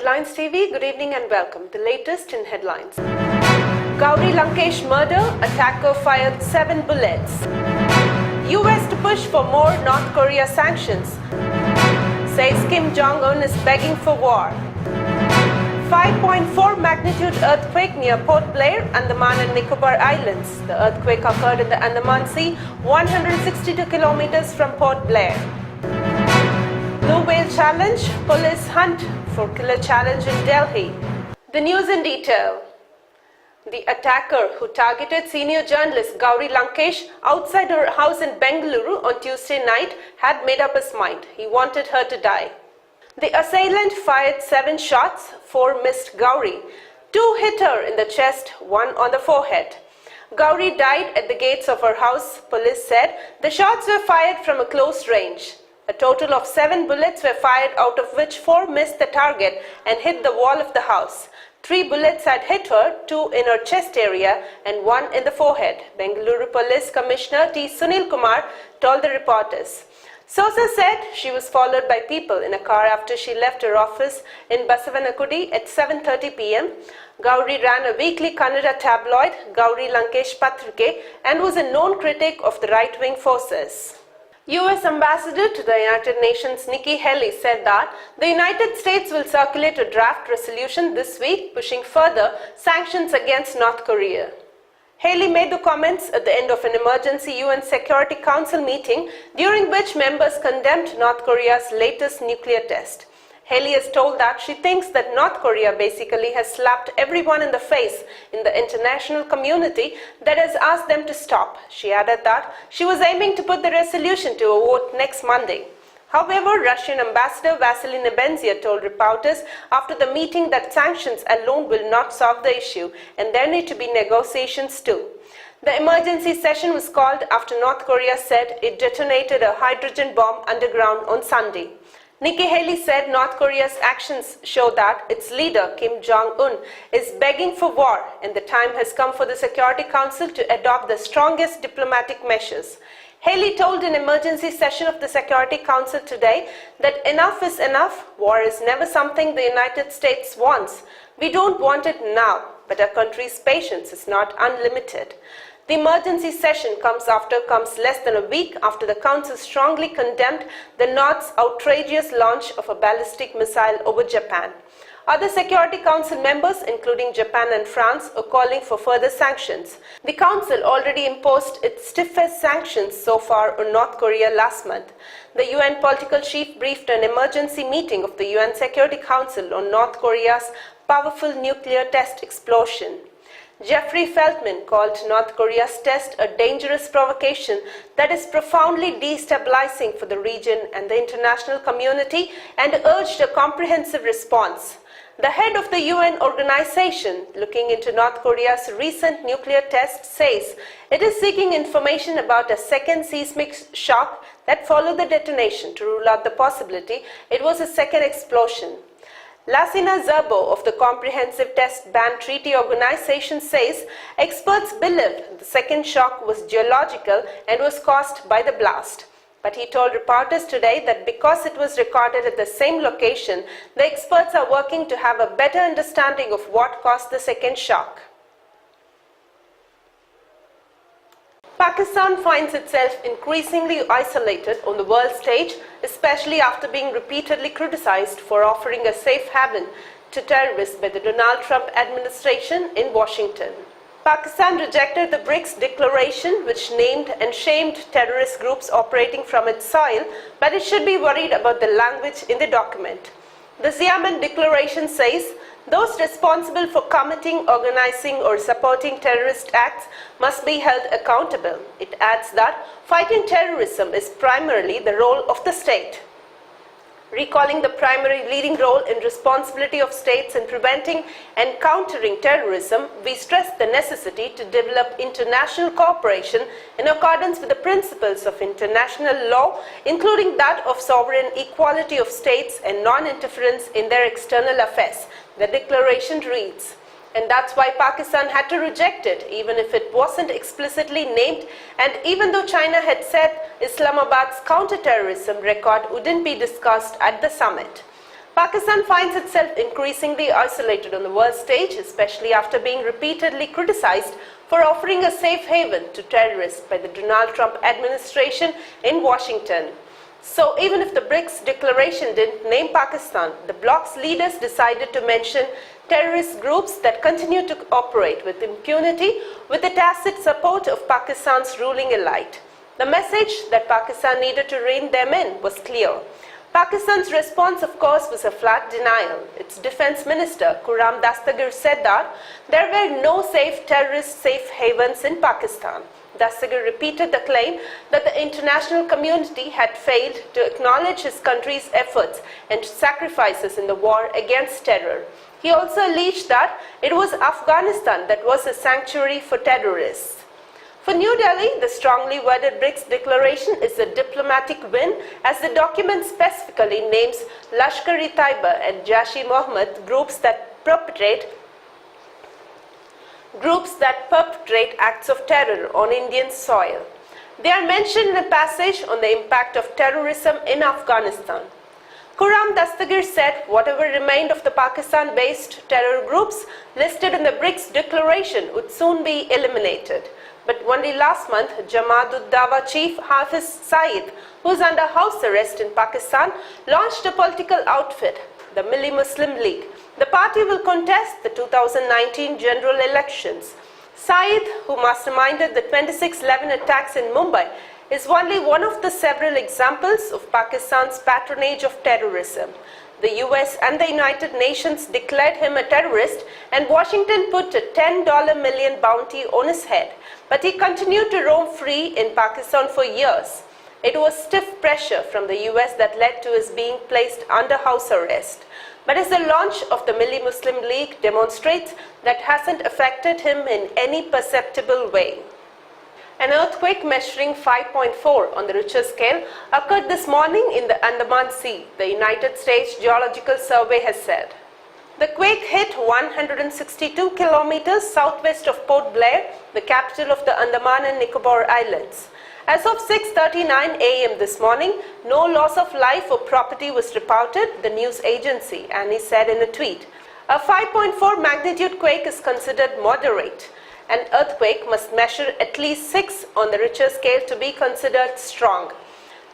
Headlines TV, good evening and welcome. The latest in headlines. Gauri Lankesh murder, attacker fired 7 bullets. US to push for more North Korea sanctions. Says Kim Jong-un is begging for war. 5.4 magnitude earthquake near Port Blair, Andaman and Nicobar Islands. The earthquake occurred in the Andaman Sea, 162 kilometers from Port Blair. Blue whale challenge, police hunt for killer challenge in Delhi. The news in detail. The attacker who targeted senior journalist Gauri Lankesh outside her house in Bengaluru on Tuesday night had made up his mind. He wanted her to die. The assailant fired 7 shots, 4 missed Gauri. 2 hit her in the chest, 1 on the forehead. Gauri died at the gates of her house, police said. The shots were fired from a close range. A total of 7 bullets were fired, out of which 4 missed the target and hit the wall of the house. 3 bullets had hit her, 2 in her chest area and 1 in the forehead, Bengaluru Police Commissioner T. Sunil Kumar told the reporters. Sosa said she was followed by people in a car after she left her office in Basavanakudi at 7:30 p.m. Gauri ran a weekly Kannada tabloid, Gauri Lankesh Patrike, and was a known critic of the right-wing forces. US Ambassador to the United Nations Nikki Haley said that the United States will circulate a draft resolution this week pushing further sanctions against North Korea. Haley made the comments at the end of an emergency UN Security Council meeting during which members condemned North Korea's latest nuclear test. Haley has told that she thinks that North Korea basically has slapped everyone in the face in the international community that has asked them to stop. She added that she was aiming to put the resolution to a vote next Monday. However, Russian Ambassador Vasily Nebenzia told reporters after the meeting that sanctions alone will not solve the issue and there need to be negotiations too. The emergency session was called after North Korea said it detonated a hydrogen bomb underground on Sunday. Nikki Haley said North Korea's actions show that its leader, Kim Jong-un, is begging for war and the time has come for the Security Council to adopt the strongest diplomatic measures. Haley told an emergency session of the Security Council today that enough is enough. War is never something the United States wants. We don't want it now, but our country's patience is not unlimited. The emergency session comes less than a week after the Council strongly condemned the North's outrageous launch of a ballistic missile over Japan. Other Security Council members, including Japan and France, are calling for further sanctions. The Council already imposed its stiffest sanctions so far on North Korea last month. The UN political chief briefed an emergency meeting of the UN Security Council on North Korea's powerful nuclear test explosion. Jeffrey Feltman called North Korea's test a dangerous provocation that is profoundly destabilizing for the region and the international community and urged a comprehensive response. The head of the UN organization looking into North Korea's recent nuclear test says it is seeking information about a second seismic shock that followed the detonation to rule out the possibility it was a second explosion. Lassina Zerbo of the Comprehensive Test Ban Treaty Organization says experts believe the second shock was geological and was caused by the blast. But he told reporters today that because it was recorded at the same location, the experts are working to have a better understanding of what caused the second shock. Pakistan finds itself increasingly isolated on the world stage, especially after being repeatedly criticized for offering a safe haven to terrorists by the Donald Trump administration in Washington. Pakistan rejected the BRICS declaration, which named and shamed terrorist groups operating from its soil, but it should be worried about the language in the document. The Xiamen Declaration says those responsible for committing, organizing or supporting terrorist acts must be held accountable. It adds that fighting terrorism is primarily the role of the state. Recalling the primary leading role and responsibility of states in preventing and countering terrorism, we stress the necessity to develop international cooperation in accordance with the principles of international law, including that of sovereign equality of states and non-interference in their external affairs. The declaration reads, and that's why Pakistan had to reject it, even if it wasn't explicitly named, and even though China had said Islamabad's counter-terrorism record wouldn't be discussed at the summit. Pakistan finds itself increasingly isolated on the world stage, especially after being repeatedly criticized for offering a safe haven to terrorists by the Donald Trump administration in Washington. So even if the BRICS declaration didn't name Pakistan, the bloc's leaders decided to mention terrorist groups that continue to operate with impunity with the tacit support of Pakistan's ruling elite. The message that Pakistan needed to rein them in was clear. Pakistan's response, of course, was a flat denial. Its defense minister, Khurram Dastagir, said that there were no terrorist safe havens in Pakistan. Dastagir repeated the claim that the international community had failed to acknowledge his country's efforts and sacrifices in the war against terror. He also alleged that it was Afghanistan that was a sanctuary for terrorists. For New Delhi, the strongly worded BRICS declaration is a diplomatic win, as the document specifically names Lashkar-e-Taiba and Jaish-e-Mohammed groups that perpetrate acts of terror on Indian soil. They are mentioned in a passage on the impact of terrorism in Afghanistan. Khurram Dastagir said whatever remained of the Pakistan-based terror groups listed in the BRICS declaration would soon be eliminated. But only last month, Jamaat-ud-Dawa chief Hafiz Saeed, who is under house arrest in Pakistan, launched a political outfit, the Milli Muslim League. The party will contest the 2019 general elections. Saeed, who masterminded the 26/11 attacks in Mumbai, is only one of the several examples of Pakistan's patronage of terrorism. The US and the United Nations declared him a terrorist, and Washington put a $10 million bounty on his head. But he continued to roam free in Pakistan for years. It was stiff pressure from the US that led to his being placed under house arrest. But as the launch of the Milli Muslim League demonstrates, that hasn't affected him in any perceptible way. An earthquake measuring 5.4 on the Richter scale occurred this morning in the Andaman Sea, the United States Geological Survey has said. The quake hit 162 kilometers southwest of Port Blair, the capital of the Andaman and Nicobar Islands. As of 6:39 a.m. this morning, no loss of life or property was reported, the news agency, ANI said in a tweet. A 5.4 magnitude quake is considered moderate. An earthquake must measure at least 6 on the Richter scale to be considered strong.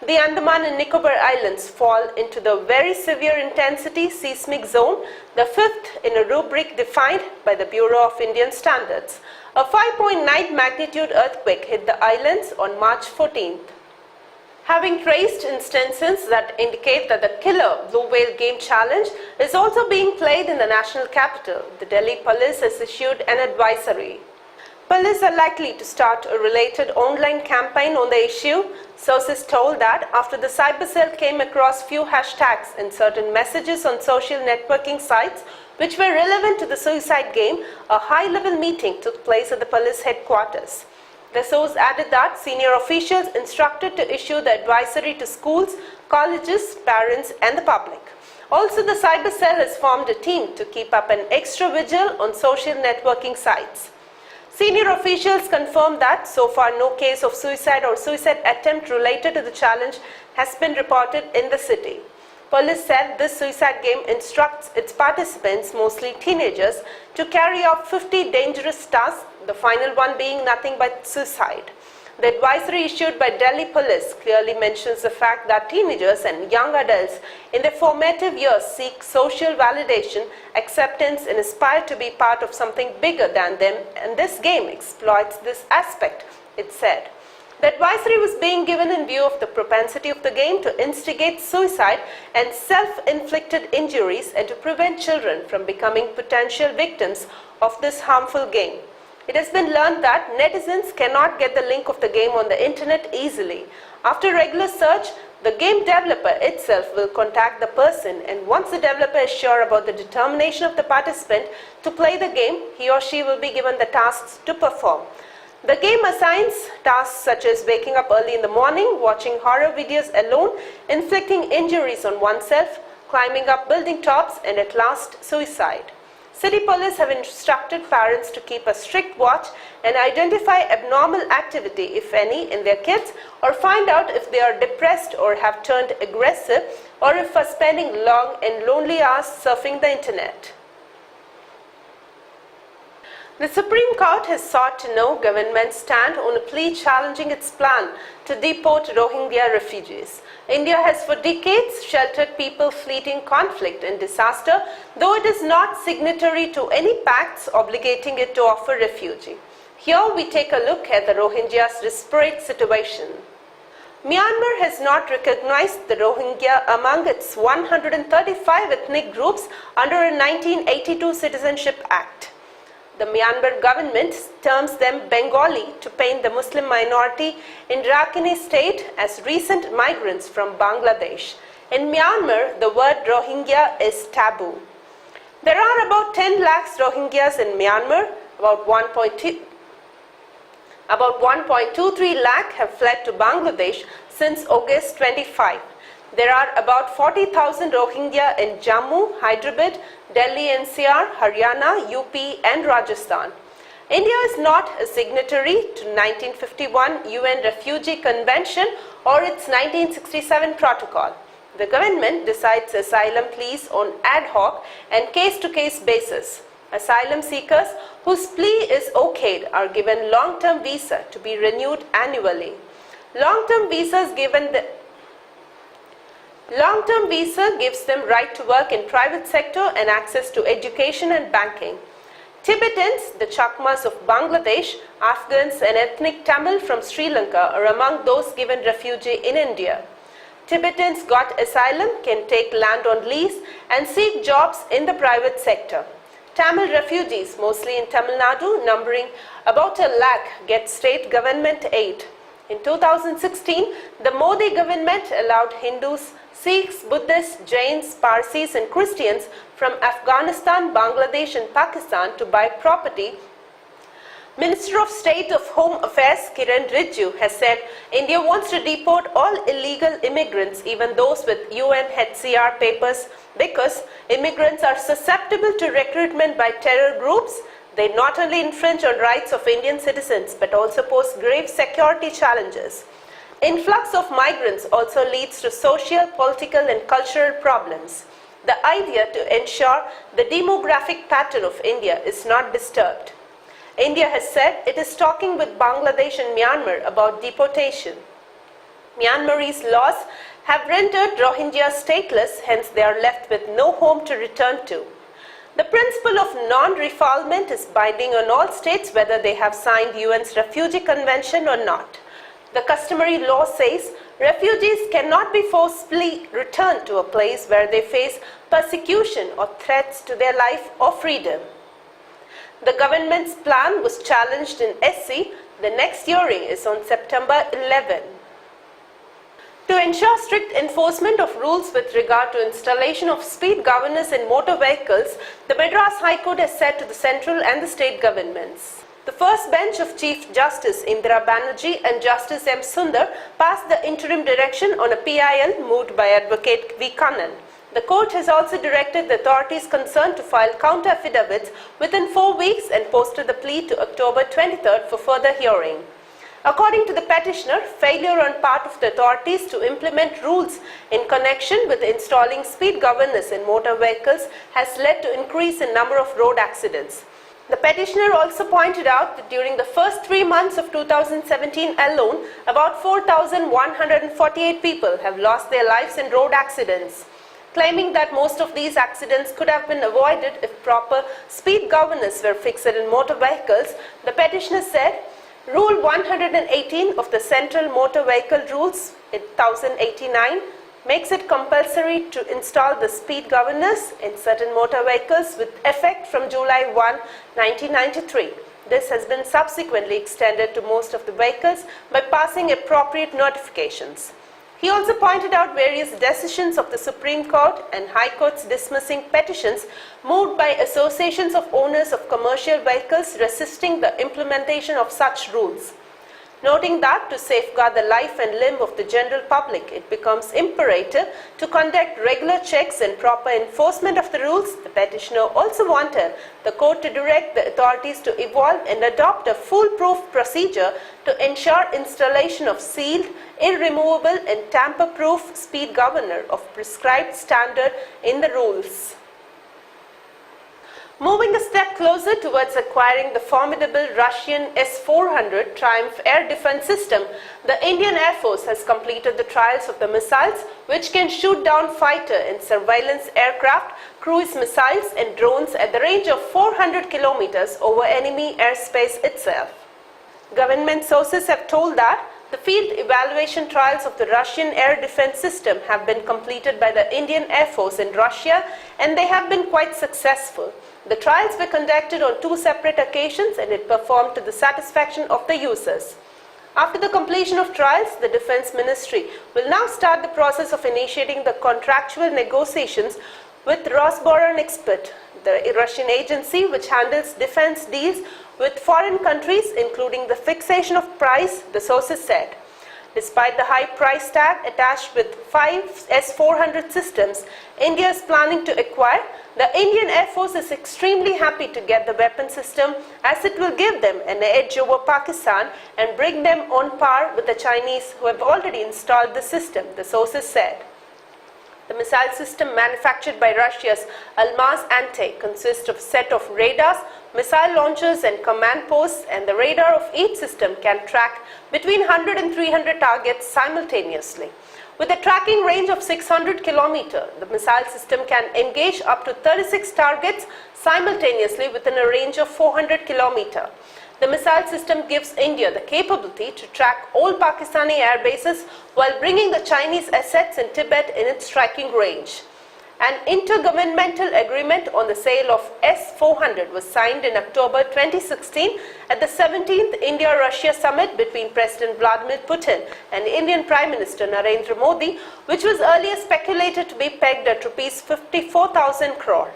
The Andaman and Nicobar Islands fall into the very severe intensity seismic zone, the fifth in a rubric defined by the Bureau of Indian Standards. A 5.9 magnitude earthquake hit the islands on March 14th. Having traced instances that indicate that the killer blue whale game challenge is also being played in the national capital, the Delhi police has issued an advisory. Police are likely to start a related online campaign on the issue. Sources told that after the cyber cell came across few hashtags and certain messages on social networking sites which were relevant to the suicide game, a high-level meeting took place at the police headquarters. The source added that senior officials instructed to issue the advisory to schools, colleges, parents and the public. Also, the cyber cell has formed a team to keep up an extra vigil on social networking sites. Senior officials confirmed that so far no case of suicide or suicide attempt related to the challenge has been reported in the city. Police said this suicide game instructs its participants, mostly teenagers, to carry out 50 dangerous tasks, the final one being nothing but suicide. The advisory issued by Delhi Police clearly mentions the fact that teenagers and young adults in their formative years seek social validation, acceptance, and aspire to be part of something bigger than them, and this game exploits this aspect, it said. The advisory was being given in view of the propensity of the game to instigate suicide and self-inflicted injuries and to prevent children from becoming potential victims of this harmful game. It has been learned that netizens cannot get the link of the game on the internet easily. After regular search, the game developer itself will contact the person, and once the developer is sure about the determination of the participant to play the game, he or she will be given the tasks to perform. The game assigns tasks such as waking up early in the morning, watching horror videos alone, inflicting injuries on oneself, climbing up building tops, and at last, suicide. City police have instructed parents to keep a strict watch and identify abnormal activity, if any, in their kids, or find out if they are depressed or have turned aggressive, or if are spending long and lonely hours surfing the internet. The Supreme Court has sought to know government's stand on a plea challenging its plan to deport Rohingya refugees. India has for decades sheltered people fleeing conflict and disaster, though it is not signatory to any pacts obligating it to offer refuge. Here we take a look at the Rohingyas' disparate situation. Myanmar has not recognized the Rohingya among its 135 ethnic groups under a 1982 Citizenship Act. The Myanmar government terms them Bengali to paint the Muslim minority in Rakhine state as recent migrants from Bangladesh. In Myanmar, the word Rohingya is taboo. There are about 10 lakhs Rohingyas in Myanmar. About 1.23 lakh have fled to Bangladesh since August 25. There are about 40,000 Rohingya in Jammu, Hyderabad, Delhi NCR, Haryana, UP and Rajasthan. India is not a signatory to 1951 UN Refugee Convention or its 1967 protocol. The government decides asylum pleas on ad hoc and case-to-case basis. Asylum seekers whose plea is okayed are given long-term visa to be renewed annually. Long-term visa gives them right to work in private sector and access to education and banking. Tibetans, the Chakmas of Bangladesh, Afghans and ethnic Tamil from Sri Lanka are among those given refuge in India. Tibetans got asylum can take land on lease and seek jobs in the private sector. Tamil refugees, mostly in Tamil Nadu, numbering about 1 lakh, get state government aid. In 2016, the Modi government allowed Hindus, Sikhs, Buddhists, Jains, Parsis and Christians from Afghanistan, Bangladesh and Pakistan to buy property. Minister of State of Home Affairs Kiran Rijiju has said India wants to deport all illegal immigrants, even those with UNHCR papers, because immigrants are susceptible to recruitment by terror groups. They not only infringe on rights of Indian citizens but also pose grave security challenges. Influx of migrants also leads to social, political and cultural problems. The idea to ensure the demographic pattern of India is not disturbed. India has said it is talking with Bangladesh and Myanmar about deportation. Myanmarese laws have rendered Rohingyas stateless, hence they are left with no home to return to. The principle of non-refoulement is binding on all states whether they have signed UN's Refugee Convention or not. The customary law says refugees cannot be forcibly returned to a place where they face persecution or threats to their life or freedom. The government's plan was challenged in SC. The next hearing is on September 11. To ensure strict enforcement of rules with regard to installation of speed governors in motor vehicles, the Madras High Court has said to the central and the state governments. The first bench of Chief Justice Indira Banerjee and Justice M. Sundar passed the interim direction on a PIL moved by Advocate V. Kannan. The court has also directed the authorities concerned to file counter affidavits within 4 weeks and posted the plea to October 23rd for further hearing. According to the petitioner, failure on part of the authorities to implement rules in connection with installing speed governors in motor vehicles has led to increase in number of road accidents. The petitioner also pointed out that during the first 3 months of 2017 alone, about 4,148 people have lost their lives in road accidents. Claiming that most of these accidents could have been avoided if proper speed governors were fixed in motor vehicles, the petitioner said, Rule 118 of the Central Motor Vehicle Rules 1089 makes it compulsory to install the speed governors in certain motor vehicles with effect from July 1, 1993. This has been subsequently extended to most of the vehicles by passing appropriate notifications. He also pointed out various decisions of the Supreme Court and High Courts dismissing petitions moved by associations of owners of commercial vehicles resisting the implementation of such rules. noting that to safeguard the life and limb of the general public, it becomes imperative to conduct regular checks and proper enforcement of the rules. The petitioner also wanted the court to direct the authorities to evolve and adopt a foolproof procedure to ensure installation of sealed, irremovable and tamper-proof speed governor of prescribed standard in the rules. Moving a step closer towards acquiring the formidable Russian S-400 Triumph air defense system, the Indian Air Force has completed the trials of the missiles which can shoot down fighter and surveillance aircraft, cruise missiles and drones at the range of 400 kilometers over enemy airspace itself. Government sources have told that the field evaluation trials of the Russian air defense system have been completed by the Indian Air Force in Russia and they have been quite successful. The trials were conducted on 2 separate occasions and it performed to the satisfaction of the users. After the completion of trials, the Defense Ministry will now start the process of initiating the contractual negotiations with Rosboronexport, the Russian agency which handles defense deals with foreign countries, including the fixation of price, the sources said. Despite the high price tag attached with 5 S-400 systems India is planning to acquire, the Indian Air Force is extremely happy to get the weapon system as it will give them an edge over Pakistan and bring them on par with the Chinese who have already installed the system, the sources said. The missile system manufactured by Russia's Almaz Ante consists of a set of radars, missile launchers and command posts, and the radar of each system can track between 100 and 300 targets simultaneously. With a tracking range of 600 km, the missile system can engage up to 36 targets simultaneously within a range of 400 km. The missile system gives India the capability to track all Pakistani air bases while bringing the Chinese assets in Tibet in its striking range. An intergovernmental agreement on the sale of S-400 was signed in October 2016 at the 17th India-Russia summit between President Vladimir Putin and Indian Prime Minister Narendra Modi, which was earlier speculated to be pegged at Rs 54,000 crore.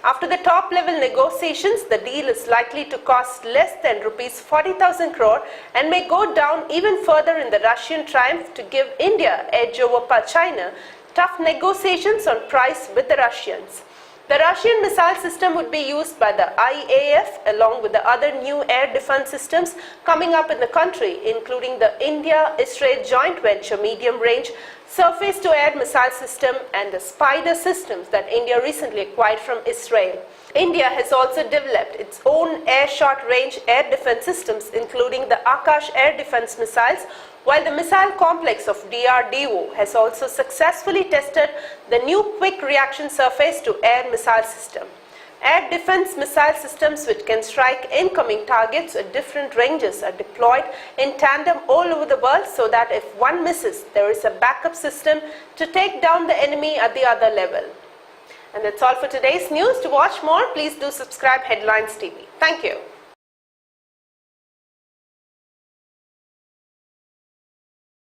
After the top-level negotiations, the deal is likely to cost less than Rs 40,000 crore and may go down even further in the Russian triumph to give India edge over China. Tough negotiations on price with the Russians. The Russian missile system would be used by the IAF along with the other new air defense systems coming up in the country, including the India-Israel joint venture medium-range surface-to-air missile system and the Spider systems that India recently acquired from Israel. India has also developed its own air short-range air defense systems, including the Akash air defense missiles, while the missile complex of DRDO has also successfully tested the new quick reaction surface-to-air missile system. Air defense missile systems which can strike incoming targets at different ranges are deployed in tandem all over the world so that if one misses, there is a backup system to take down the enemy at the other level. And that's all for today's news. To watch more, please do subscribe Headlines TV. Thank you.